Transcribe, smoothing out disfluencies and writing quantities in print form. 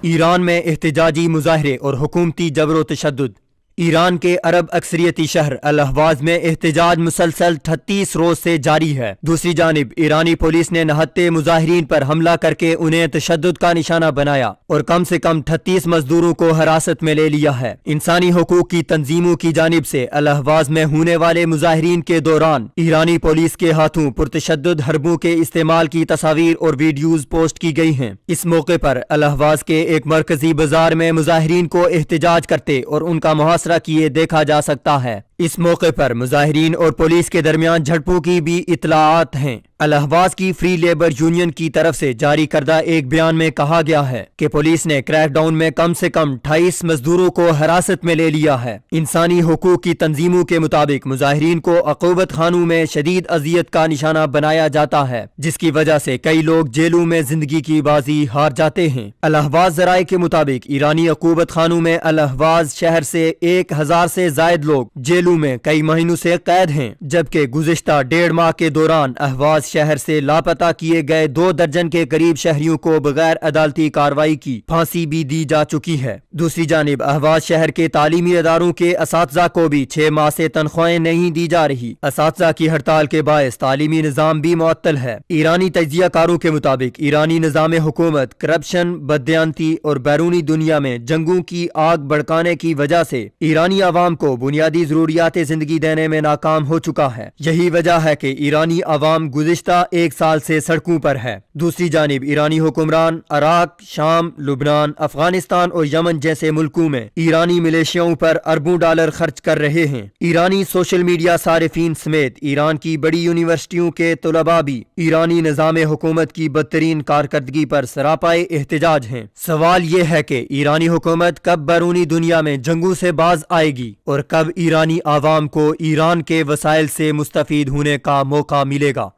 ایران میں احتجاجی مظاہرے اور حکومتی جبر و تشدد۔ ایران کے عرب اکثریتی شہر الاہواز میں احتجاج مسلسل 38 روز سے جاری ہے۔ دوسری جانب ایرانی پولیس نے نہتے مظاہرین پر حملہ کر کے انہیں تشدد کا نشانہ بنایا اور کم سے کم 38 مزدوروں کو حراست میں لے لیا ہے۔ انسانی حقوق کی تنظیموں کی جانب سے الاہواز میں ہونے والے مظاہرین کے دوران ایرانی پولیس کے ہاتھوں پرتشدد حربوں کے استعمال کی تصاویر اور ویڈیوز پوسٹ کی گئی ہیں۔ اس موقع پر الاہواز کے ایک مرکزی بازار میں مظاہرین کو احتجاج کرتے اور ان کا محاصرہ کیے دیکھا جا سکتا ہے۔ اس موقع پر مظاہرین اور پولیس کے درمیان جھڑپوں کی بھی اطلاعات ہیں۔ الاہواز کی فری لیبر یونین کی طرف سے جاری کردہ ایک بیان میں کہا گیا ہے کہ پولیس نے کریک ڈاؤن میں کم سے کم 28 مزدوروں کو حراست میں لے لیا ہے۔ انسانی حقوق کی تنظیموں کے مطابق مظاہرین کو عقوبت خانوں میں شدید اذیت کا نشانہ بنایا جاتا ہے، جس کی وجہ سے کئی لوگ جیلوں میں زندگی کی بازی ہار جاتے ہیں۔ الاہواز ذرائع کے مطابق ایرانی عقوبت خانوں میں الاہواز شہر سے 1000 سے زائد لوگ جیلوں میں کئی مہینوں سے قید ہیں، جبکہ گزشتہ 1.5 ماہ کے دوران اہواز شہر سے لاپتہ کیے گئے 2 درجن کے قریب شہریوں کو بغیر عدالتی کارروائی کی پھانسی بھی دی جا چکی ہے۔ دوسری جانب اہواز شہر کے تعلیمی اداروں کے اساتذہ کو بھی 6 ماہ سے تنخواہیں نہیں دی جا رہی۔ اساتذہ کی ہڑتال کے باعث تعلیمی نظام بھی معطل ہے۔ ایرانی تجزیہ کاروں کے مطابق ایرانی نظام حکومت کرپشن، بددیانتی اور بیرونی دنیا میں جنگوں کی آگ بھڑکانے کی وجہ سے ایرانی عوام کو بنیادی ضروریات زندگی دینے میں ناکام ہو چکا ہے۔ یہی وجہ ہے کہ ایرانی عوام گزشتہ 1 سال سے سڑکوں پر ہے۔ دوسری جانب ایرانی حکمران عراق، شام، لبنان، افغانستان اور یمن جیسے ملکوں میں ایرانی ملیشیاؤں پر اربوں ڈالر خرچ کر رہے ہیں۔ ایرانی سوشل میڈیا صارفین سمیت ایران کی بڑی یونیورسٹیوں کے طلباء بھی ایرانی نظام حکومت کی بدترین کارکردگی پر سراپائے احتجاج ہیں۔ سوال یہ ہے کہ ایرانی حکومت کب بیرونی دنیا میں جنگوں سے باز آئے گی اور کب ایرانی عوام کو ایران کے وسائل سے مستفید ہونے کا موقع ملے گا۔